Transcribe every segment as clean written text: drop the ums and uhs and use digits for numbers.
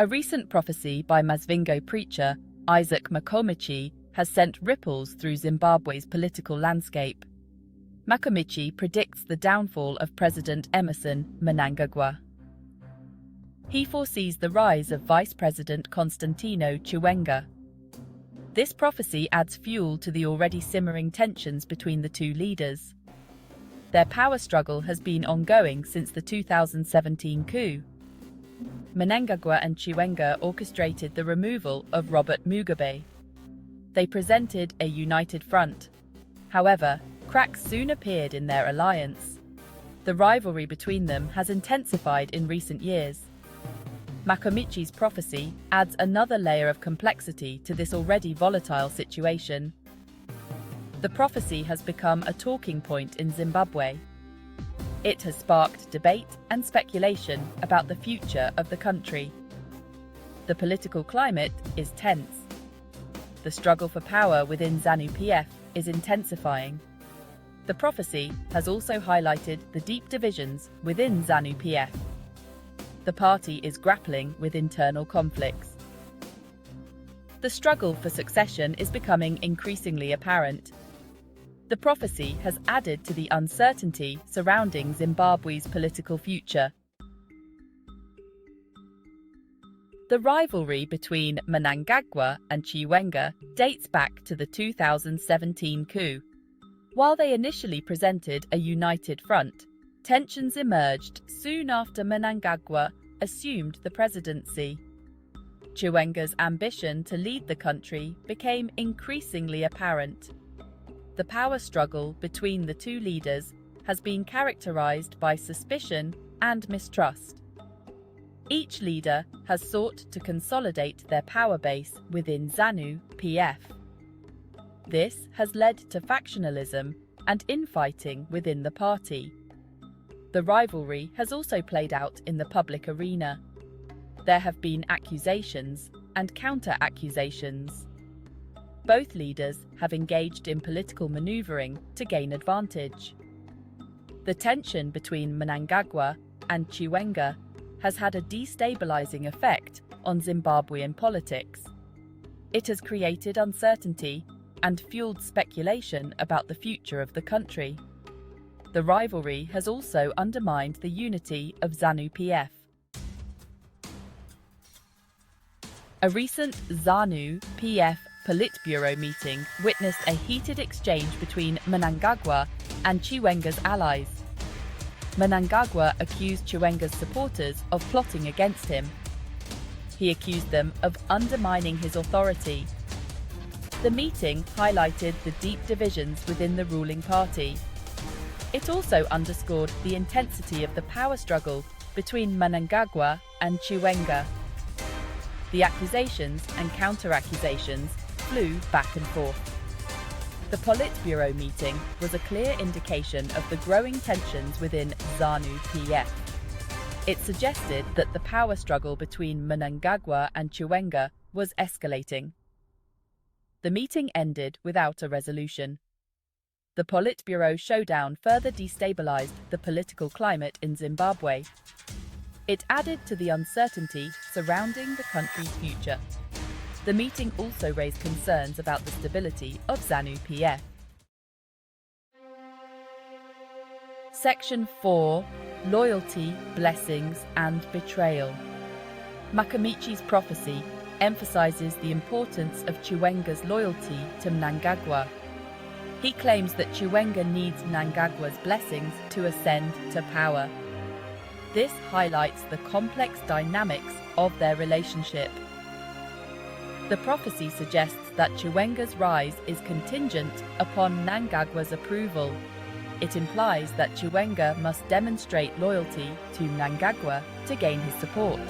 A recent prophecy by Masvingo preacher Isaac Makomichi has sent ripples through Zimbabwe's political landscape. Makomichi predicts the downfall of President Emmerson Mnangagwa. He foresees the rise of Vice President Constantino Chiwenga. This prophecy adds fuel to the already simmering tensions between the two leaders. Their power struggle has been ongoing since the 2017 coup. Mnangagwa and Chiwenga orchestrated the removal of Robert Mugabe. They presented a united front. However, cracks soon appeared in their alliance. The rivalry between them has intensified in recent years. Makomichi's prophecy adds another layer of complexity to this already volatile situation. The prophecy has become a talking point in Zimbabwe. It has sparked debate and speculation about the future of the country. The political climate is tense. The struggle for power within ZANU-PF is intensifying. The prophecy has also highlighted the deep divisions within ZANU-PF. The party is grappling with internal conflicts. The struggle for succession is becoming increasingly apparent. The prophecy has added to the uncertainty surrounding Zimbabwe's political future. The rivalry between Mnangagwa and Chiwenga dates back to the 2017 coup. While they initially presented a united front, tensions emerged soon after Mnangagwa assumed the presidency. Chiwenga's ambition to lead the country became increasingly apparent. The power struggle between the two leaders has been characterized by suspicion and mistrust. Each leader has sought to consolidate their power base within ZANU-PF. This has led to factionalism and infighting within the party. The rivalry has also played out in the public arena. There have been accusations and counter-accusations. Both leaders have engaged in political maneuvering to gain advantage. The tension between Mnangagwa and Chiwenga has had a destabilizing effect on Zimbabwean politics. It has created uncertainty and fueled speculation about the future of the country. The rivalry has also undermined the unity of ZANU-PF. A recent ZANU-PF politburo meeting witnessed a heated exchange between Mnangagwa and Chiwenga's allies. Mnangagwa accused Chiwenga's supporters of plotting against him. He accused them of undermining his authority. The meeting highlighted the deep divisions within the ruling party. It also underscored the intensity of the power struggle between Mnangagwa and Chiwenga. The accusations and counter-accusations flew back and forth. The Politburo meeting was a clear indication of the growing tensions within ZANU-PF. It suggested that the power struggle between Mnangagwa and Chiwenga was escalating. The meeting ended without a resolution. The Politburo showdown further destabilized the political climate in Zimbabwe. It added to the uncertainty surrounding the country's future. The meeting also raised concerns about the stability of ZANU-PF. Section 4. Loyalty, Blessings and Betrayal. Makomichi's prophecy emphasizes the importance of Chiwenga's loyalty to Mnangagwa. He claims that Chiwenga needs Mnangagwa's blessings to ascend to power. This highlights the complex dynamics of their relationship. The prophecy suggests that Chiwenga's rise is contingent upon Mnangagwa's approval. It implies that Chiwenga must demonstrate loyalty to Mnangagwa to gain his support.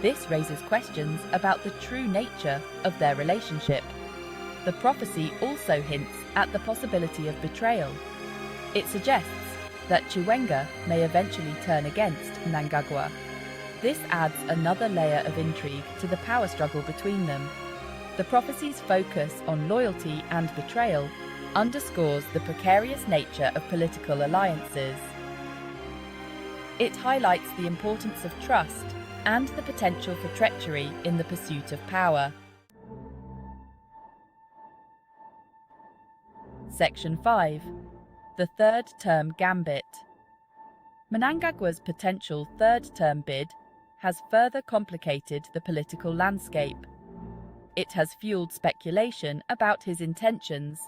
This raises questions about the true nature of their relationship. The prophecy also hints at the possibility of betrayal. It suggests that Chiwenga may eventually turn against Mnangagwa. This adds another layer of intrigue to the power struggle between them. The prophecy's focus on loyalty and betrayal underscores the precarious nature of political alliances. It highlights the importance of trust and the potential for treachery in the pursuit of power. Section 5. The Third Term Gambit. Mnangagwa's potential third-term bid has further complicated the political landscape. It has fueled speculation about his intentions.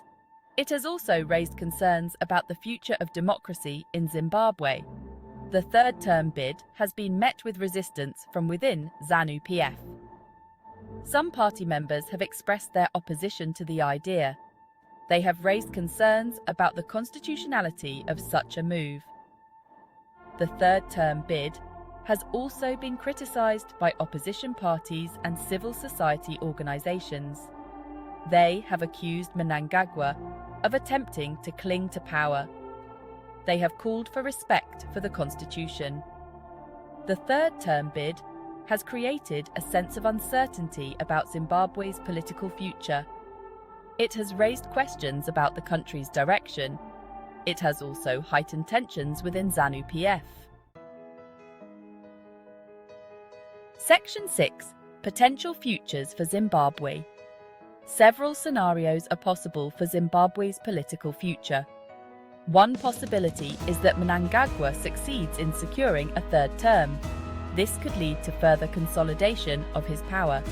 It has also raised concerns about the future of democracy in Zimbabwe. The third-term bid has been met with resistance from within ZANU-PF. Some party members have expressed their opposition to the idea. They have raised concerns about the constitutionality of such a move. The third-term bid has also been criticised by opposition parties and civil society organisations. They have accused Mnangagwa of attempting to cling to power. They have called for respect for the constitution. The third-term bid has created a sense of uncertainty about Zimbabwe's political future. It has raised questions about the country's direction. It has also heightened tensions within ZANU-PF. Section 6. Potential futures for Zimbabwe. Several scenarios are possible for Zimbabwe's political future. One possibility is that Mnangagwa succeeds in securing a third term. This could lead to further consolidation of his power.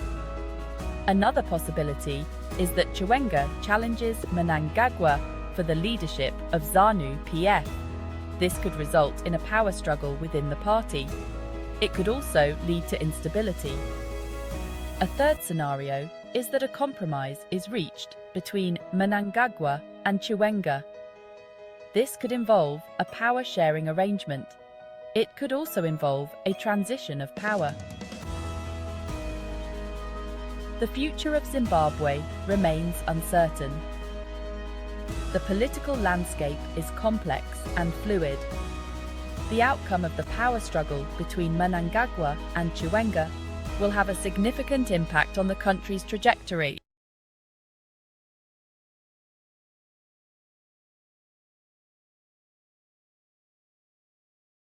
Another possibility is that Chiwenga challenges Mnangagwa for the leadership of ZANU-PF. This could result in a power struggle within the party. It could also lead to instability. A third scenario is that a compromise is reached between Mnangagwa and Chiwenga. This could involve a power-sharing arrangement. It could also involve a transition of power. The future of Zimbabwe remains uncertain. The political landscape is complex and fluid. The outcome of the power struggle between Mnangagwa and Chiwenga will have a significant impact on the country's trajectory.